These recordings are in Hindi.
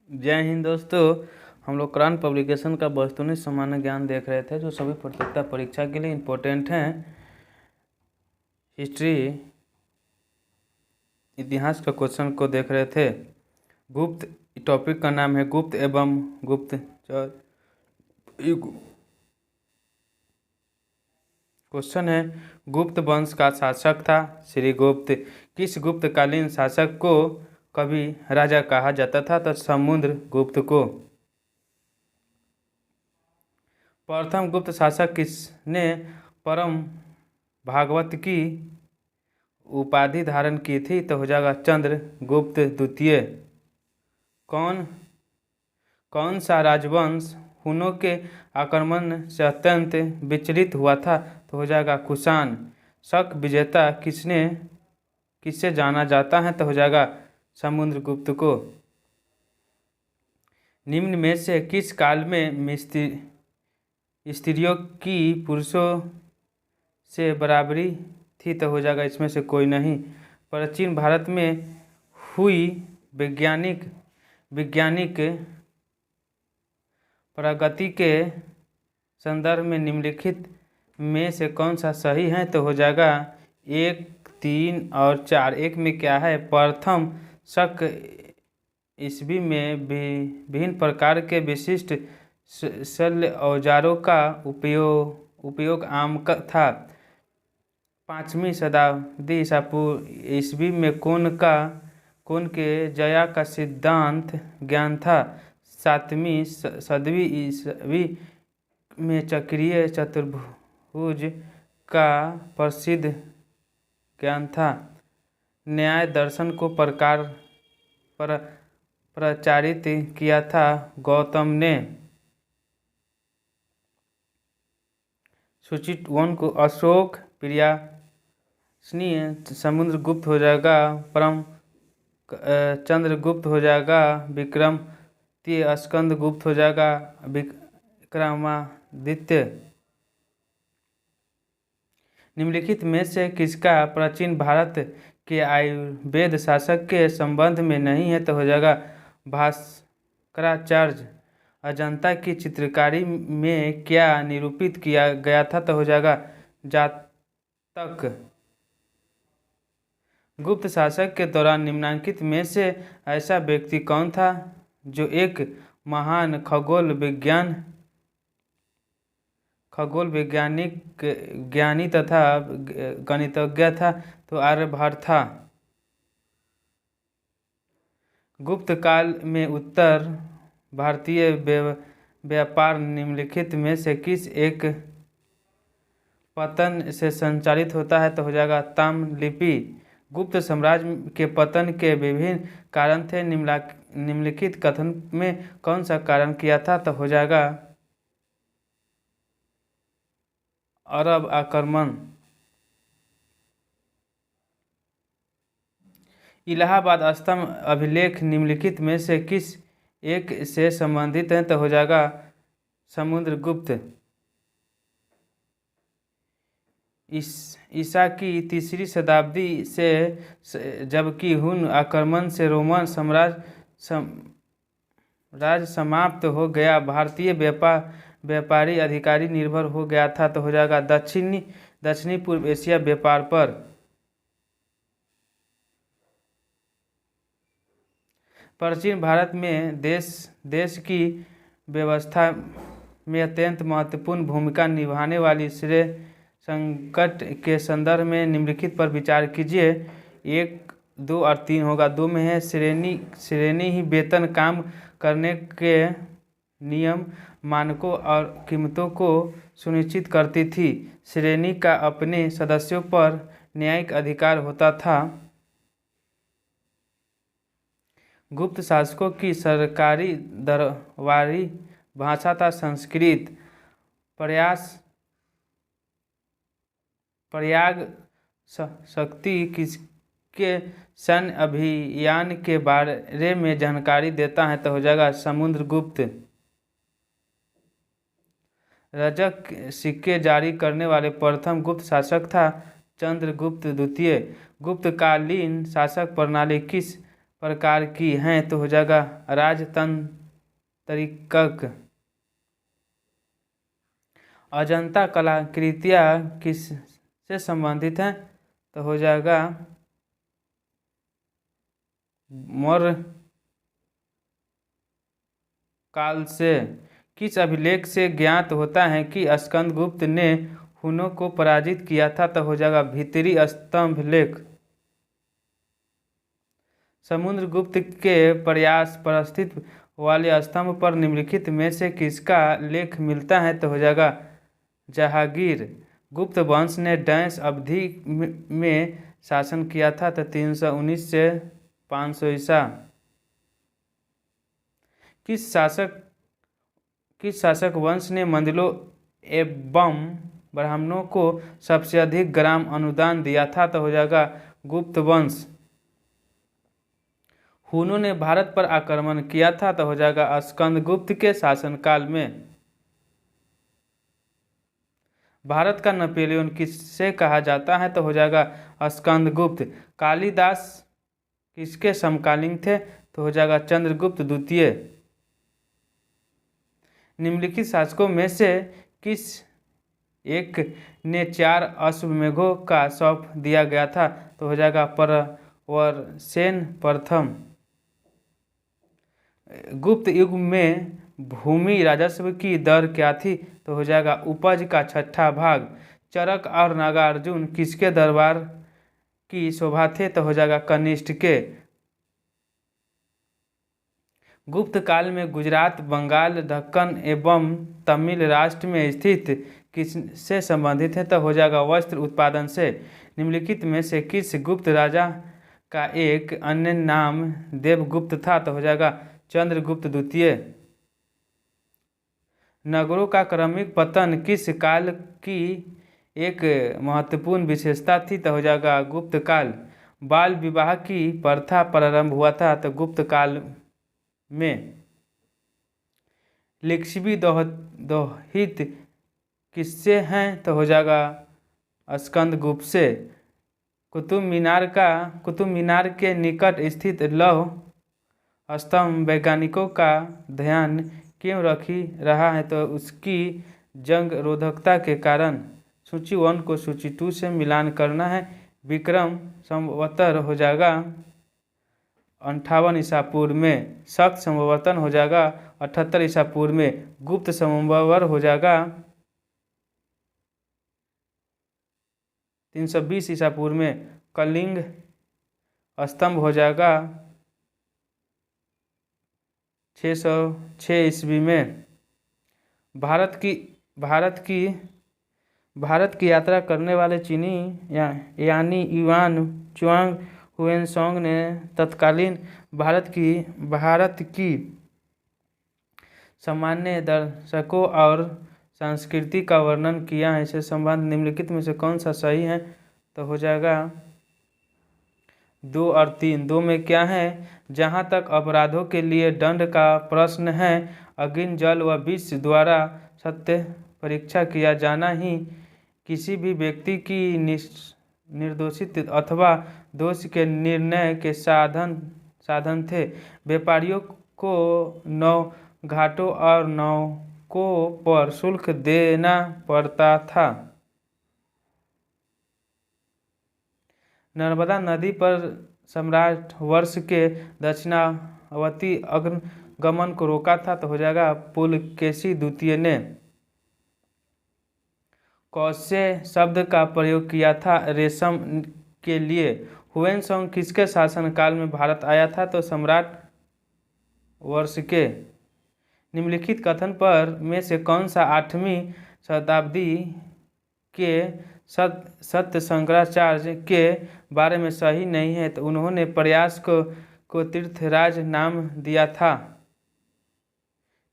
जय हिंद दोस्तों। हम लोग कुरान पब्लिकेशन का वस्तुनिष्ठ सामान्य ज्ञान देख रहे थे जो सभी प्रतियोगिता परीक्षा के लिए इम्पोर्टेंट हैं। हिस्ट्री इतिहास का क्वेश्चन को देख रहे थे। गुप्त टॉपिक का नाम है गुप्त एवं गुप्तचर युग। क्वेश्चन है गुप्त वंश का शासक था श्री गुप्त। किस गुप्तकालीन शासक को कभी राजा कहा जाता था? तो समुद्र गुप्त को। प्रथम गुप्त शासक किसने परम भागवत की उपाधि धारण की थी? तो हो जाएगा चंद्रगुप्त द्वितीय। कौन सा राजवंश हुनों के आक्रमण से अत्यंत विचलित हुआ था? तो हो जाएगा कुषाण। शक विजेता किससे जाना जाता है? तो हो जाएगा समुद्रगुप्त को। निम्न में से किस काल में स्त्रियों की पुरुषों से बराबरी थी? तो हो जाएगा इसमें से कोई नहीं। प्राचीन भारत में हुई वैज्ञानिक प्रगति के संदर्भ में निम्नलिखित में से कौन सा सही है? तो हो जाएगा 1, 3 और 4। एक में क्या है? प्रथम शक ईस्वी में विभिन्न प्रकार के विशिष्ट शल्य औजारों का उपयोग आम था। 5वीं शताब्दी ईस्वी में कोन के जया का सिद्धांत ज्ञान था। 7वीं सदी ईस्वी में चक्रीय चतुर्भुज का प्रसिद्ध ज्ञान था। न्याय दर्शन को प्रचारित किया था गौतम ने। सूची 1 को अशोक प्रियासनीय समुद्रगुप्त हो जाएगा। परम चंद्रगुप्त हो जाएगा। विक्रमादित्य स्कंदगुप्त हो जाएगा। विक्रमादित्य। निम्नलिखित में से किसका प्राचीन भारत के आयुर्वेद शासक के संबंध में नहीं है? तो हो जाएगा भास्कराचार्य। अजंता की चित्रकारी में क्या निरूपित किया गया था? तो हो जाएगा जातक। गुप्त शासक के दौरान निम्नलिखित में से ऐसा व्यक्ति कौन था जो एक महान खगोल वैज्ञानिक ज्ञानी तथा गणितज्ञ था? तो आर्यभट्ट था। गुप्त काल में उत्तर भारतीय व्यापार निम्नलिखित में से किस एक पतन से संचालित होता है? तो हो जाएगा ताम्रलिपि। गुप्त साम्राज्य के पतन के विभिन्न कारण थे। निम्नलिखित कथन में कौन सा कारण किया था? तो हो जाएगा अरब आक्रमण। इलाहाबाद स्तंभ अभिलेख निम्नलिखित में से किस एक से संबंधित है? तो हो जाएगा समुद्रगुप्त। ईसा की 3री शताब्दी से जबकि हुन आक्रमण से रोमन साम्राज्य समाप्त हो गया, भारतीय व्यापारी अधिकारी निर्भर हो गया था। तो हो जाएगा दक्षिणी पूर्व एशिया व्यापार पर। प्राचीन भारत में देश की व्यवस्था में अत्यंत महत्वपूर्ण भूमिका निभाने वाली श्रेय संकट के संदर्भ में निम्नलिखित पर विचार कीजिए। 1, 2 और 3 होगा। 2 में है श्रेणी ही वेतन काम करने के नियम, मानकों और कीमतों को सुनिश्चित करती थी। श्रेणी का अपने सदस्यों पर न्यायिक अधिकार होता था। गुप्त शासकों की सरकारी दरबारी भाषा था संस्कृत। प्रयाग शक्ति किसके सैन्य अभियान के बारे में जानकारी देता है? तो हो जाएगा समुद्रगुप्त। रजक सिक्के जारी करने वाले प्रथम गुप्त शासक था चंद्रगुप्त द्वितीय। गुप्तकालीन शासक प्रणाली किस प्रकार की हैं तो हो जाएगा राजतंत्रिक। अजंता कलाकृतियाँ किससे संबंधित हैं तो हो जाएगा मौर्य काल से। किस अभिलेख से ज्ञात होता है कि स्कंदगुप्त ने हुनों को पराजित किया था तो हो जाएगा भीतरी स्तंभ लेख। समुद्रगुप्त के प्रयास पर स्थित वाले स्तंभ पर निम्नलिखित में से किसका लेख मिलता है तो हो जाएगा जहांगीर। गुप्त वंश ने डैश अवधि में शासन किया था तो 319 से 500 ईसा। किस शासक वंश ने मंडलों एवं ब्राह्मणों को सबसे अधिक ग्राम अनुदान दिया था तो हो जाएगा गुप्त वंश। हुनों ने भारत पर आक्रमण किया था तो हो जाएगा स्कंदगुप्त के शासनकाल में। भारत का नेपोलियन किससे कहा जाता है तो हो जाएगा स्कंदगुप्त। कालिदास किसके समकालीन थे तो हो जाएगा चंद्रगुप्त द्वितीय। निम्नलिखित शासकों में से किस एक ने 4 अश्वमेधों का सौंप दिया गया था तो हो जाएगा प्रवरसेन प्रथम। गुप्त युग में भूमि राजस्व की दर क्या थी तो हो जाएगा उपज का 6ठा भाग। चरक और नागार्जुन किसके दरबार की शोभा थे तो हो जाएगा कनिष्ठ के। गुप्त काल में गुजरात, बंगाल, दक्कन एवं तमिल राष्ट्र में स्थित किससे संबंधित है तो हो जाएगा वस्त्र उत्पादन से। निम्नलिखित में से किस गुप्त राजा का एक अन्य नाम देवगुप्त था तो हो जाएगा चंद्रगुप्त द्वितीय। नगरों का क्रमिक पतन किस काल की एक महत्वपूर्ण विशेषता थी तो हो जाएगा गुप्त काल। बाल विवाह की प्रथा प्रारंभ हुआ था तो गुप्त काल में। लिच्छवी दोहित किससे हैं तो हो जाएगा स्कंदगुप्त से। कुतुब मीनार के निकट स्थित लौह स्तंभ वैज्ञानिकों का ध्यान क्यों रखी रहा है तो उसकी जंग रोधकता के कारण। सूची 1 को सूची 2 से मिलान करना है। विक्रम संवत्सर हो जाएगा 58 ईसा पूर्व में। शक संवत्सर हो जाएगा 78 ईसा पूर्व में। गुप्त संवत्सर हो जाएगा 320 ईसा पूर्व में। कलिंग स्तंभ हो जाएगा 606 ईस्वी में। भारत की यात्रा करने वाले चीनी यानी युआन चुआंग हुएनसोंग ने तत्कालीन भारत की सामान्य दर्शकों और संस्कृति का वर्णन किया है। इससे संबंध निम्नलिखित में से कौन सा सही है तो हो जाएगा 2 और 3। 2 में क्या है, जहाँ तक अपराधों के लिए दंड का प्रश्न है, अग्नि, जल व विष द्वारा सत्य परीक्षा किया जाना ही किसी भी व्यक्ति की निर्दोषित अथवा दोष के निर्णय के साधन थे। व्यापारियों को नौ घाटों और नौकों पर शुल्क देना पड़ता था। नर्मदा नदी पर सम्राट वर्ष के दक्षिणावर्ती अग्रगमन को रोका था तो हो जाएगा पुलकेशी द्वितीय ने। कौशे शब्द का प्रयोग किया था रेशम के लिए। हुएनसोंग किसके शासनकाल में भारत आया था तो सम्राट वर्ष के। निम्नलिखित कथन पर में से कौन सा 8वीं शताब्दी के सत्य शंकराचार्य के बारे में सही नहीं है तो उन्होंने प्रयास को तीर्थराज नाम दिया था।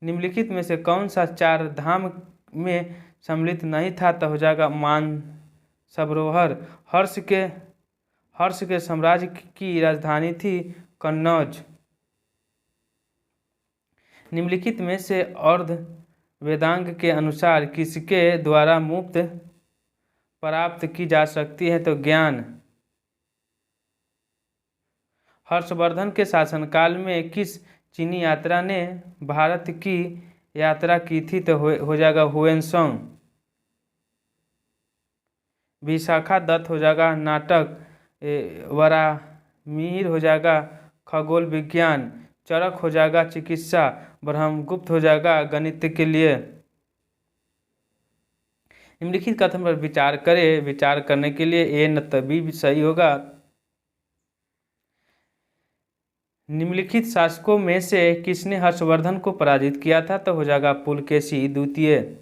निम्नलिखित में से कौन सा 4 धाम में सम्मिलित नहीं था तो हो जाएगा मानसरोवर। हर्ष के साम्राज्य की राजधानी थी कन्नौज। निम्नलिखित में से अर्ध वेदांग के अनुसार किसके द्वारा मुक्त प्राप्त की जा सकती है तो ज्ञान। हर्षवर्धन के शासनकाल में किस चीनी यात्रा ने भारत की यात्रा की थी? तो हो जाएगा हुएनसांग। विशाखा दत्त हो जाएगा नाटक, वराहमिहिर हो जाएगा खगोल विज्ञान, चरक हो जाएगा चिकित्सा, ब्रह्मगुप्त हो जाएगा गणित के लिए। निम्नलिखित कथन पर विचार करें। विचार करने के लिए ए न तभी भी सही होगा। निम्नलिखित शासकों में से किसने हर्षवर्धन को पराजित किया था? तो हो जाएगा पुलकेशी द्वितीय।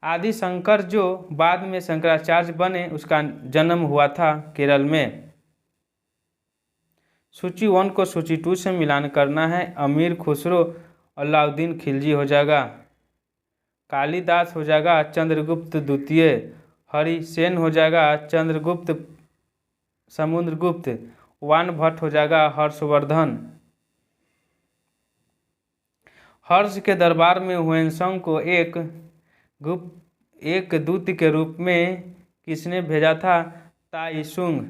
आदि शंकर जो बाद में शंकराचार्य बने, उसका जन्म हुआ था केरल में। सूची 1 को सूची 2 से मिलान करना है। अमीर खुसरो अलाउद्दीन खिलजी हो जाएगा। कालिदास हो जाएगा चंद्रगुप्त द्वितीय। हरिसेन हो जाएगा चंद्रगुप्त समुद्रगुप्त। वानभट्ट हो जाएगा हर्षवर्धन। हर्ष के दरबार में हुएनसांग को एक दूत के रूप में किसने भेजा था? ताइशुंग।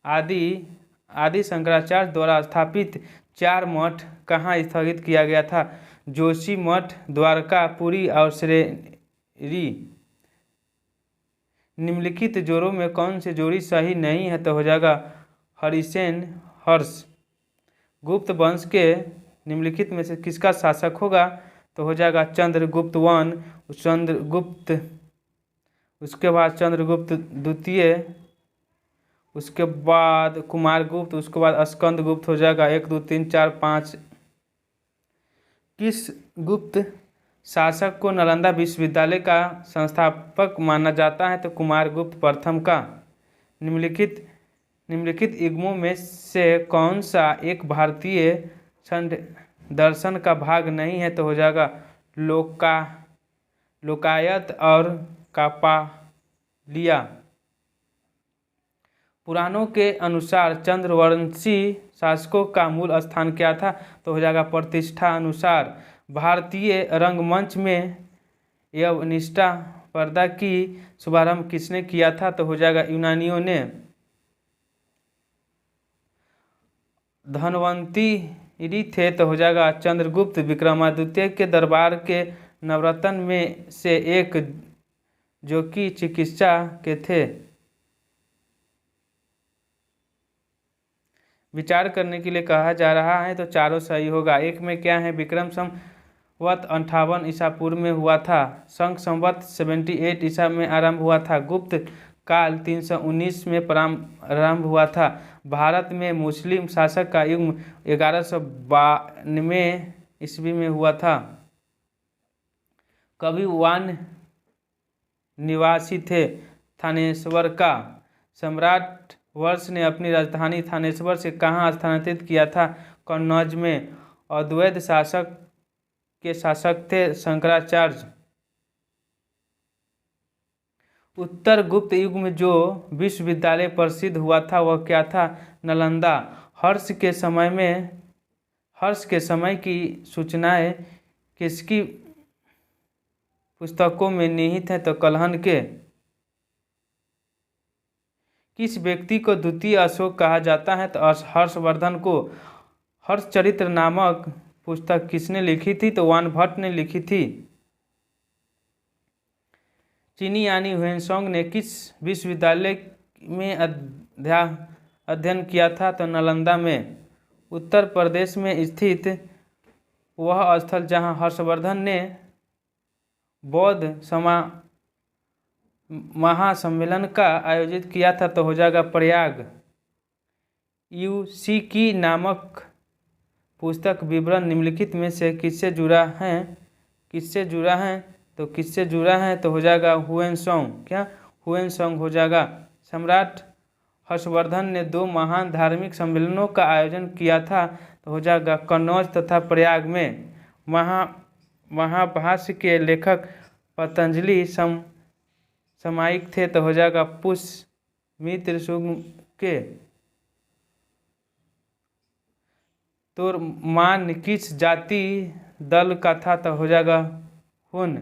आदि शंकराचार्य द्वारा स्थापित 4 मठ कहाँ स्थगित किया गया था? जोशी मठ, द्वारका, पुरी और श्रीरी। निम्नलिखित जोड़ों में कौन सी जोड़ी सही नहीं है? तो हो जाएगा हरिसेन हर्ष। गुप्त वंश के निम्नलिखित में से किसका शासक होगा? तो हो जाएगा चंद्रगुप्त उसके बाद चंद्रगुप्त द्वितीय, उसके बाद कुमारगुप्त, उसके बाद स्कंदगुप्त हो जाएगा। 1 2 3 4 5। किस गुप्त शासक को नालंदा विश्वविद्यालय का संस्थापक माना जाता है? तो कुमारगुप्त प्रथम का। निम्नलिखित युग्मों में से कौन सा एक भारतीय छंद दर्शन का भाग नहीं है? तो हो जाएगा लोकायत और कापालिया। पुराणों के अनुसार चंद्रवंशी शासकों का मूल स्थान क्या था? तो हो जाएगा प्रतिष्ठा अनुसार। भारतीय रंगमंच में यवनिष्ठा पर्दा की शुभारंभ किसने किया था? तो हो जाएगा यूनानियों ने। धनवंतरी थे तो हो जाएगा चंद्रगुप्त। विक्रमादित्य के दरबार के नवरत्न में से एक जो कि चिकित्सा के थे। विचार करने के लिए कहा जा रहा है तो चारों सही होगा। एक में क्या है? विक्रम संवत 58 ईसा पूर्व में हुआ था। शंख संवत 78 ईसा में आरंभ हुआ था। गुप्त काल 319 में प्रारंभ हुआ था। भारत में मुस्लिम शासक का युग 1192 ईस्वी में हुआ था। कवि वान निवासी थे थानेश्वर का। सम्राट वर्ष ने अपनी राजधानी थानेश्वर से कहाँ स्थानांतरित किया था? कन्नौज में। अद्वैत शासक के शासक थे शंकराचार्य। उत्तर गुप्त युग में जो विश्वविद्यालय प्रसिद्ध हुआ था वह क्या था? नालंदा। हर्ष के समय की सूचनाएं किसकी पुस्तकों में निहित है? तो कल्हण के। किस व्यक्ति को द्वितीय अशोक कहा जाता है? तो हर्षवर्धन को। हर्षचरित्र नामक पुस्तक किसने लिखी थी? तो वानभट्ट ने लिखी थी। चीनी यानी हुएनसांग ने किस विश्वविद्यालय में अध्ययन किया था? तो नालंदा में। उत्तर प्रदेश में स्थित वह स्थल जहां हर्षवर्धन ने बौद्ध महासम्मेलन का आयोजित किया था तो हो जाएगा प्रयाग। यूसी की नामक पुस्तक विवरण निम्नलिखित में से किससे जुड़ा है? किससे जुड़ा है तो हो जाएगा हुएनसांग। क्या? हुएनसांग हो जाएगा। सम्राट हर्षवर्धन ने 2 महान धार्मिक सम्मेलनों का आयोजन किया था तो हो जाएगा कन्नौज तथा प्रयाग में। महाभाष्य के लेखक पतंजलि सामयिक थे तो हो जाएगा पुष्यमित्र शुंग के। तोरमान किस जाति दल का था? तो हो जाएगा हुन।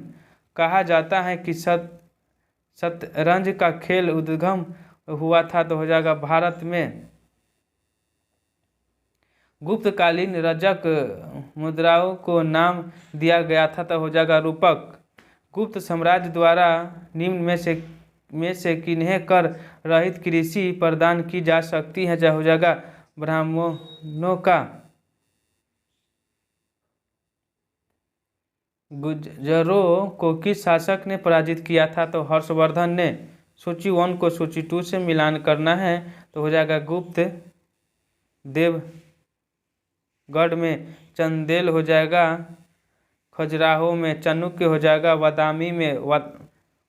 कहा जाता है कि शतरंज का खेल उद्गम हुआ था तो हो जाएगा भारत में। गुप्तकालीन रजक मुद्राओं को नाम दिया गया था तो हो जाएगा रूपक। गुप्त साम्राज्य द्वारा निम्न में से किन्हें कर रहित कृषि प्रदान की जा सकती है, जो हो जाएगा ब्राह्मणों का। गुर्जरों को किस शासक ने पराजित किया था, तो हर्षवर्धन ने। सूची 1 को सूची 2 से मिलान करना है तो हो जाएगा गुप्त, देवगढ़ में चंदेल हो जाएगा, खजुराहो में चाणक्य हो जाएगा, बादामी में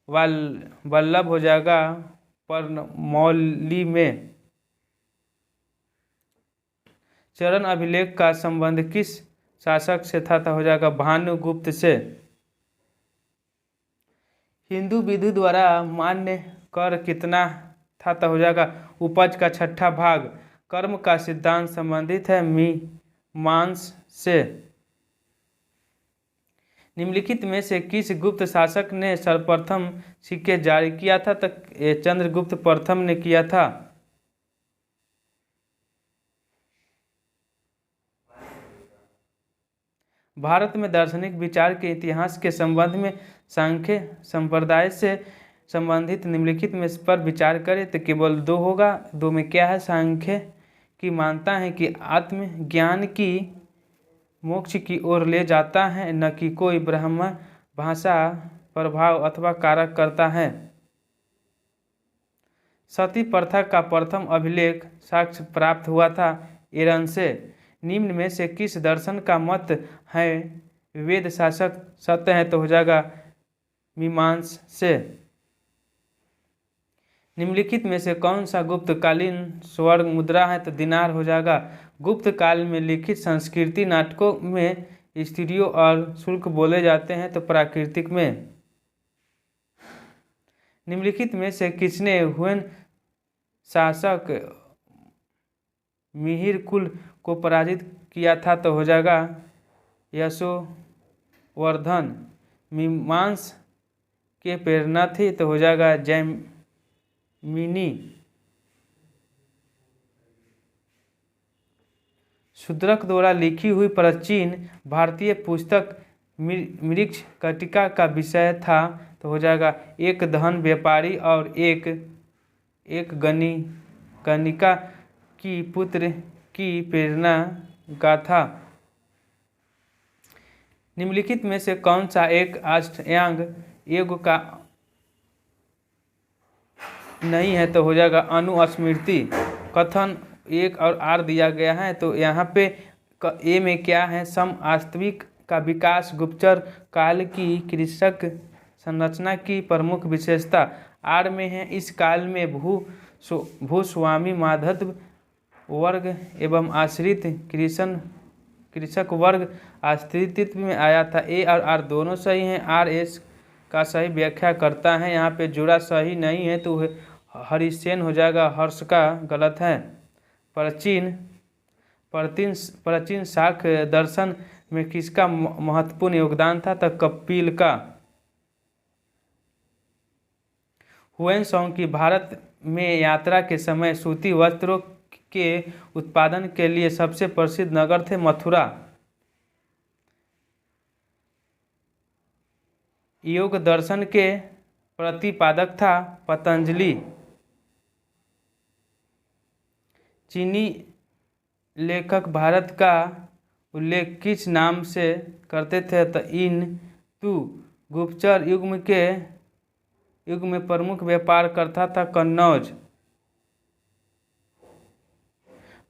वल्लभ हो जाएगा, परमौली में। चरण अभिलेख का संबंध किस शासक से था, तो हो जाएगा भानुगुप्त से। हिंदू विधि द्वारा मान्य कर कितना था, तो हो जाएगा उपज का 6ठा भाग। कर्म का सिद्धांत संबंधित है मीमांस से। निम्नलिखित में से किस गुप्त शासक ने सर्वप्रथम सिक्के जारी किया था, तो चंद्रगुप्त प्रथम ने किया था। भारत में दार्शनिक विचार के इतिहास के संबंध में सांख्य संप्रदाय से संबंधित निम्नलिखित में पर विचार करें तो केवल 2 होगा। 2 में क्या है, सांख्य की मानता है कि आत्मज्ञान की मोक्ष की ओर ले जाता है, न कि कोई ब्रह्म भाषा प्रभाव अथवा कारक करता है। सती प्रथा का प्रथम अभिलेख साक्ष्य प्राप्त हुआ था ईरान से। निम्न में से किस दर्शन का मत है वेद शासक सत्य है, तो हो जाएगा मीमांस से। निम्नलिखित में से कौन सा गुप्तकालीन स्वर्ण मुद्रा है, तो दिनार हो जाएगा। गुप्त काल में लिखित संस्कृति नाटकों में स्त्रियों और शुल्क बोले जाते हैं, तो प्राकृतिक में। निम्नलिखित में से किसने हुएन शासक मिहिर कुल को पराजित किया था, तो हो जाएगा यशोवर्धन। मीमांस के प्रेरणा थी, तो हो जाएगा जैमिनी। शूद्रक द्वारा लिखी हुई प्राचीन भारतीय पुस्तक मृक्ष कटिका का विषय था, तो हो जाएगा एक धन व्यापारी और एक गणिका की पुत्र की प्रेरणा गाथा। निम्नलिखित में से कौन सा एक अष्टांग योग का नहीं है, तो हो जाएगा अनुस्मृति। कथन 1 और R दिया गया है, तो यहाँ पे ए में क्या है, समवास्तविक का विकास गुप्तचर काल की कृषक संरचना की प्रमुख विशेषता। आर में है इस काल में भूस्वामी माधव वर्ग एवं आश्रित कृषक वर्ग अस्तित्व में आया था। ए और आर दोनों सही हैं। आर एस का सही व्याख्या करता है, यहाँ पे जुड़ा सही नहीं है तो हरिसेन हो जाएगा, हर्ष का गलत है। प्राचीन शाक्य दर्शन में किसका महत्वपूर्ण योगदान था, तो कपिल का। हुएनसांग की भारत में यात्रा के समय सूती वस्त्रों के उत्पादन के लिए सबसे प्रसिद्ध नगर थे मथुरा। योग दर्शन के प्रतिपादक था पतंजलि। चीनी लेखक भारत का उल्लेख किस नाम से करते थे, तो तू गुप्तचर युग में प्रमुख व्यापार करता था कन्नौज।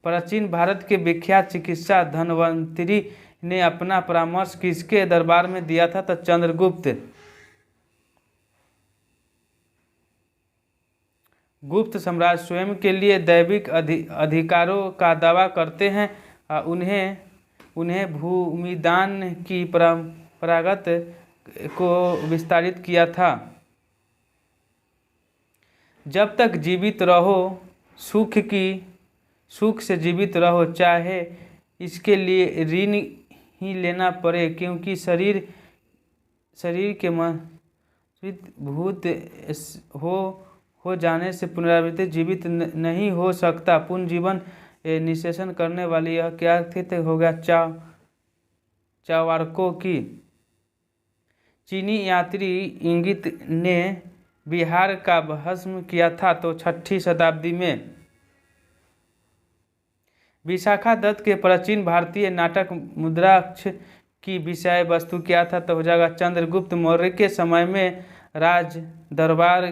प्राचीन भारत के विख्यात चिकित्सा धन्वंतरी ने अपना परामर्श किसके दरबार में दिया था, तो चंद्रगुप्त। गुप्त सम्राट स्वयं के लिए दैविक अधिकारों का दावा करते हैं। उन्हें भूमिदान की परंपरागत को विस्तारित किया था। जब तक जीवित रहो सुख से जीवित रहो, चाहे इसके लिए ऋण ही लेना पड़े, क्योंकि शरीर के मृत भूत हो जाने से पुनरावृत्ति जीवित नहीं हो सकता। पूर्ण जीवन निषेचन करने वाली यह क्या थी, तो हो गया चावार्कों की। चीनी यात्री इंगित ने बिहार का भस्म किया था, तो 6ठी शताब्दी में। विशाखा दत्त के प्राचीन भारतीय नाटक मुद्राक्ष की विषय वस्तु क्या था, तो हो जाएगा चंद्रगुप्त मौर्य के समय में राज दरबार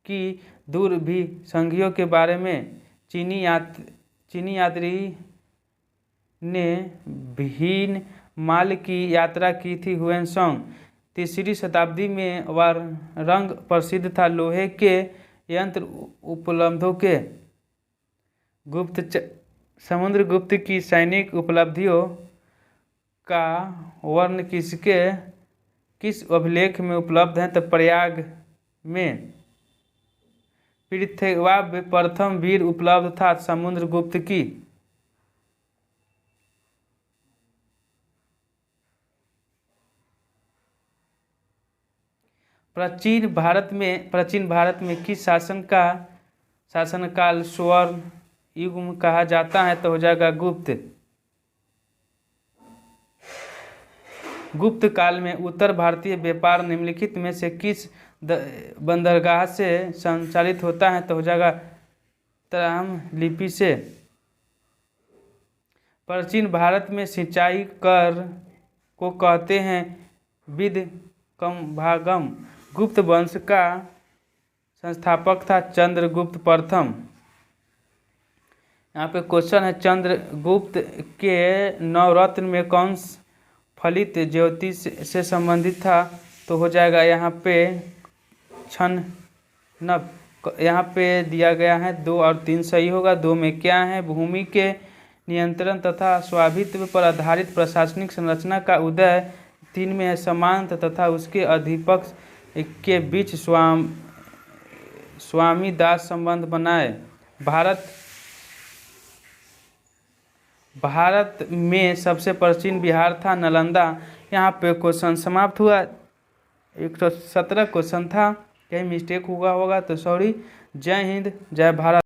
की दुर्भिसंधियों के बारे में चीनी यात्री ने भीन माल की यात्रा की थी। हुएनसांग 3री शताब्दी में वह रंग प्रसिद्ध था। लोहे के यंत्र उपलब्धों के समुद्रगुप्त की सैनिक उपलब्धियों का वर्ण किस अभिलेख में उपलब्ध है, तो प्रयाग में पृथ्वा प्रथम वीर उपलब्ध था समुद्रगुप्त की। प्राचीन भारत में किस शासनकाल स्वर्ण युग कहा जाता है, तो हो जाएगा गुप्त काल में। उत्तर भारतीय व्यापार निम्नलिखित में से किस बंदरगाह से संचालित होता है, तो हो जाएगा त्राम लिपि से। प्राचीन भारत में सिंचाई कर को कहते हैं विदकम्भागम। गुप्त वंश का संस्थापक था चंद्रगुप्त प्रथम। यहाँ पे क्वेश्चन है, चंद्रगुप्त के नवरत्न में कौन फलित ज्योतिष से संबंधित था, तो हो जाएगा यहाँ पे छन्न। यहाँ पे दिया गया है 2 और 3 सही होगा। 2 में क्या है, भूमि के नियंत्रण तथा स्वामित्व पर आधारित प्रशासनिक संरचना का उदय। 3 में है सामंत तथा उसके अधिपक्ष के बीच स्वामी दास संबंध बनाए। भारत में सबसे प्राचीन बिहार था नालंदा। यहाँ पे क्वेश्चन समाप्त हुआ। 117 क्वेश्चन था, कहीं मिस्टेक हुआ होगा तो सॉरी। जय हिंद, जय भारत।